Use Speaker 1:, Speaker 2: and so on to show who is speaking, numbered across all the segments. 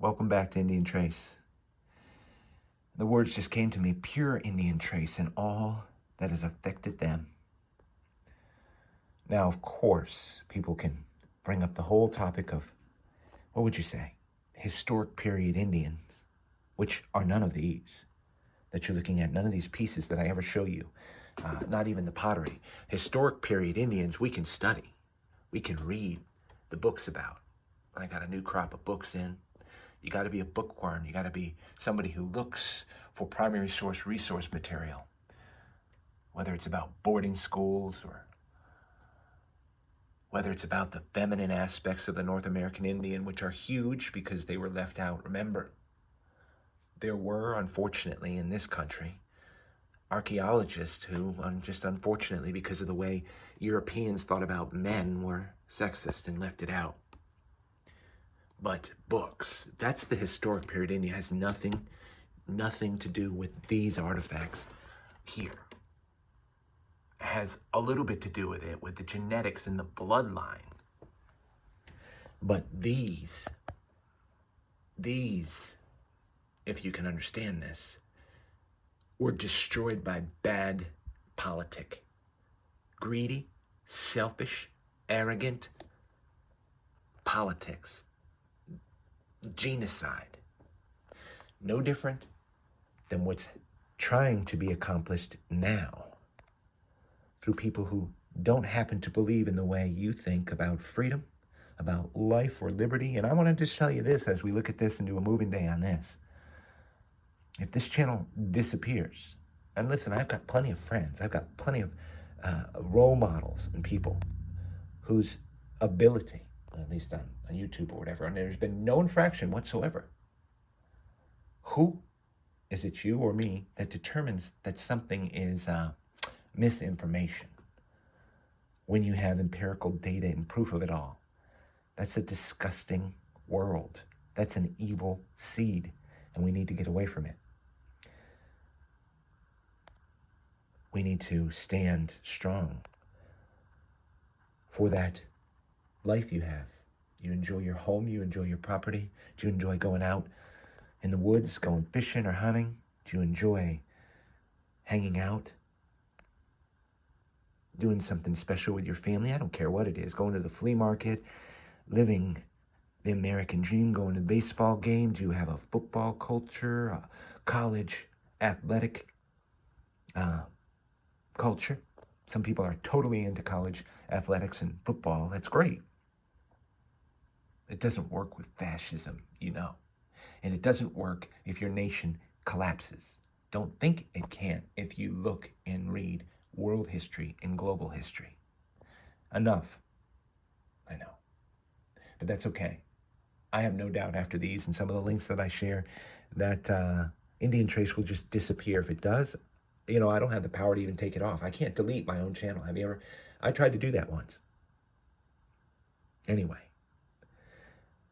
Speaker 1: Welcome back to Indian Trace. The words just came to me, pure Indian Trace and all that has affected them. Now, of course, people can bring up the whole topic of, what would you say, historic period Indians, which are none of these that you're looking at, none of these pieces that I ever show you, not even the pottery. Historic period Indians we can study. We can read the books about. I got a new crop of books in. You got to be a bookworm. You got to be somebody who looks for primary source resource material, whether it's about boarding schools or whether it's about the feminine aspects of the North American Indian, which are huge because they were left out. Remember, there were, unfortunately, in this country, archaeologists who, just unfortunately, because of the way Europeans thought about men, were sexist and left it out. But books, that's the historic period India. Has nothing to do with these artifacts here. It has a little bit to do with it, with the genetics and the bloodline. But these, if you can understand this, were destroyed by bad politic. Greedy, selfish, arrogant politics. Genocide. No different than what's trying to be accomplished now through people who don't happen to believe in the way you think about freedom, about life or liberty. And I want to just tell you this as we look at this and do a moving day on this. If this channel disappears, and listen, I've got plenty of friends, I've got plenty of role models and people whose ability, at least on YouTube or whatever, and there's been no infraction whatsoever. Who is it, you or me, that determines that something is misinformation when you have empirical data and proof of it all? That's a disgusting world. That's an evil seed, and we need to get away from it. We need to stand strong for that life you have. You enjoy your home, you enjoy your property. Do you enjoy going out in the woods, going fishing or hunting? Do you enjoy hanging out, doing something special with your family? I don't care what it is. Going to the flea market, living the American dream, going to the baseball game. Do you have a football culture, a college athletic culture? Some people are totally into college athletics and football. That's great. It doesn't work with fascism, you know. And it doesn't work if your nation collapses. Don't think it can if you look and read world history and global history. Enough. I know. But that's okay. I have no doubt after these and some of the links that I share that Indian Trace will just disappear. If it does, you know, I don't have the power to even take it off. I can't delete my own channel. Have you ever? I tried to do that once. Anyway,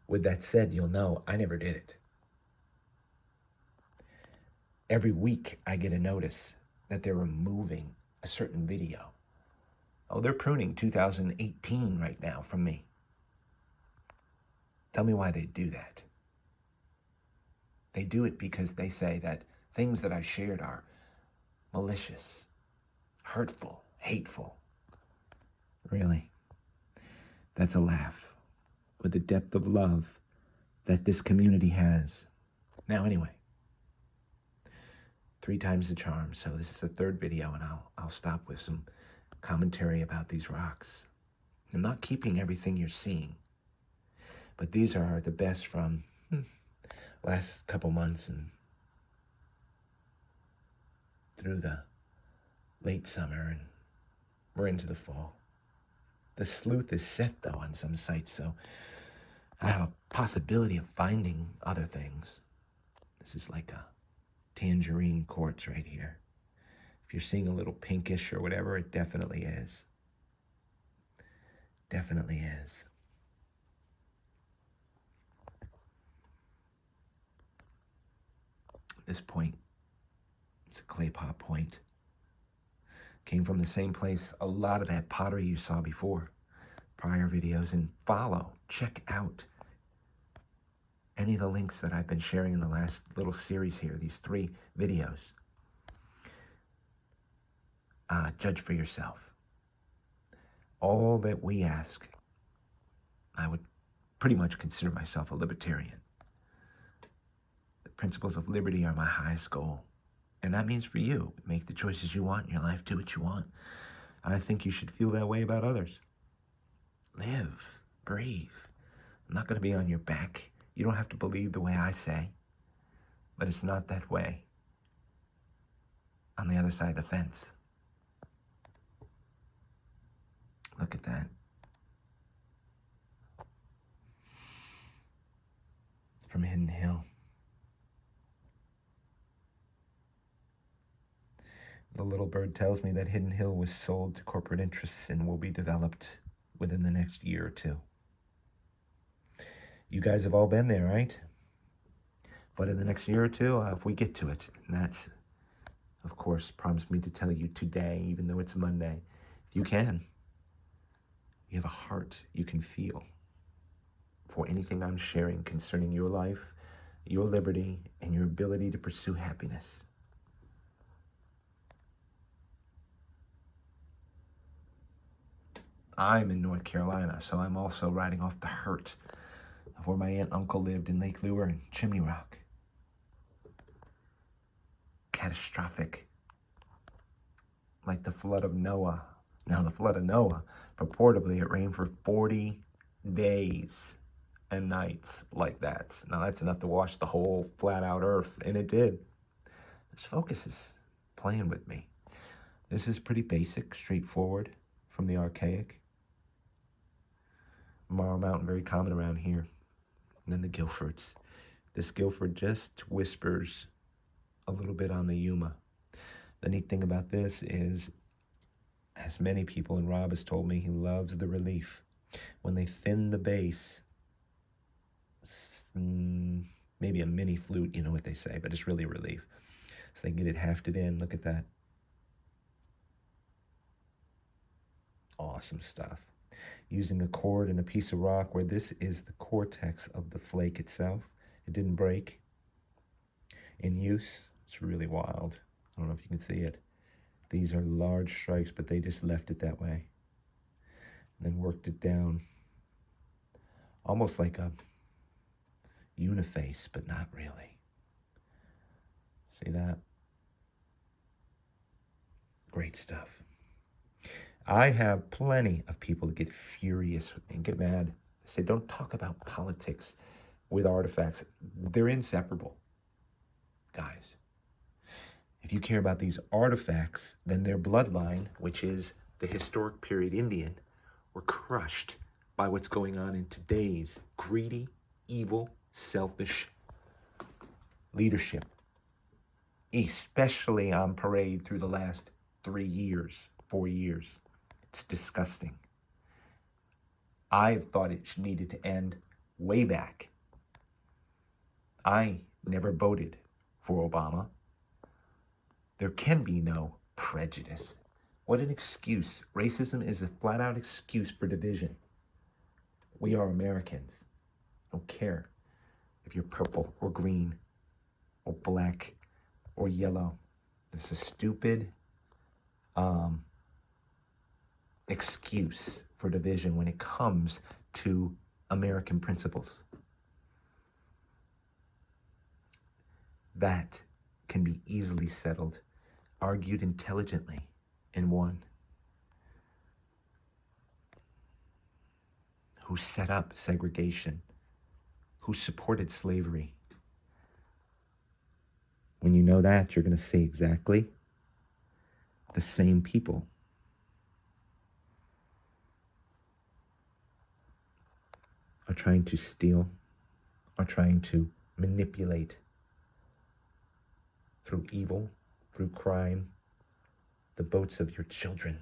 Speaker 1: with that said, you'll know I never did it. Every week I get a notice that they're removing a certain video. Oh, they're pruning 2018 right now from me. Tell me why they do that. They do it because they say that things that I've shared are malicious, hurtful, hateful. Really? That's a laugh with the depth of love that this community has. Now, anyway, 3 times the charm. So this is the 3rd video, and I'll stop with some commentary about these rocks. I'm not keeping everything you're seeing, but these are the best from last couple months and through the late summer, and we're into the fall. The sleuth is set, though, on some sites, so I have a possibility of finding other things. This is like a tangerine quartz right here. If you're seeing a little pinkish or whatever, it definitely is. Definitely is. This point, it's a clay pot point. Came from the same place a lot of that pottery you saw before, prior videos. And follow, check out any of the links that I've been sharing in the last little series here, these 3 videos. Judge for yourself. All that we ask, I would pretty much consider myself a libertarian. The principles of liberty are my highest goal. And that means for you, make the choices you want in your life, do what you want. I think you should feel that way about others. Live, breathe. I'm not going to be on your back. You don't have to believe the way I say, but it's not that way on the other side of the fence. Look at that. From Hidden Hill. The little bird tells me that Hidden Hill was sold to corporate interests and will be developed within the next year or 2. You guys have all been there, right? But in the next year or 2, if we get to it, and that, of course, promised me to tell you today, even though it's Monday, if you can, you have a heart you can feel for anything I'm sharing concerning your life, your liberty, and your ability to pursue happiness. I'm in North Carolina, so I'm also riding off the hurt of where my aunt and uncle lived in Lake Lure and Chimney Rock. Catastrophic. Like the flood of Noah. Now, the flood of Noah, purportedly, it rained for 40 days and nights like that. Now, that's enough to wash the whole flat-out earth, and it did. This focus is playing with me. This is pretty basic, straightforward, from the archaic. Morrow Mountain, very common around here. And then the Guilfords. This Guilford just whispers a little bit on the Yuma. The neat thing about this is, as many people, and Rob has told me, he loves the relief. When they thin the bass, maybe a mini flute, you know what they say, but it's really a relief. So they get it hafted in. Look at that. Awesome stuff. Using a cord and a piece of rock where this is the cortex of the flake itself. It didn't break. In use, it's really wild. I don't know if you can see it. These are large strikes, but they just left it that way. And then worked it down. Almost like a uniface, but not really. See that? Great stuff. I have plenty of people that get furious and get mad. They say, don't talk about politics with artifacts. They're inseparable, guys. If you care about these artifacts, then their bloodline, which is the historic period Indian, were crushed by what's going on in today's greedy, evil, selfish leadership, especially on parade through the last 3 years, 4 years. It's disgusting. I thought it needed to end way back. I never voted for Obama. There can be no prejudice. What an excuse. Racism is a flat-out excuse for division. We are Americans. I don't care if you're purple or green or black or yellow. It's a stupid excuse for division when it comes to American principles. That can be easily settled, argued intelligently, and won. Who set up segregation? Who supported slavery? When you know that, you're going to see exactly the same people are trying to steal, are trying to manipulate through evil, through crime, the votes of your children,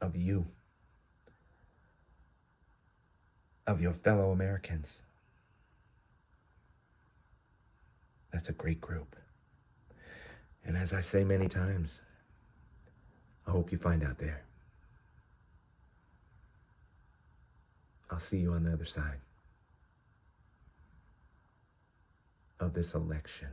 Speaker 1: of you, of your fellow Americans. That's a great group. And as I say many times, I hope you find out there. I'll see you on the other side. of this election.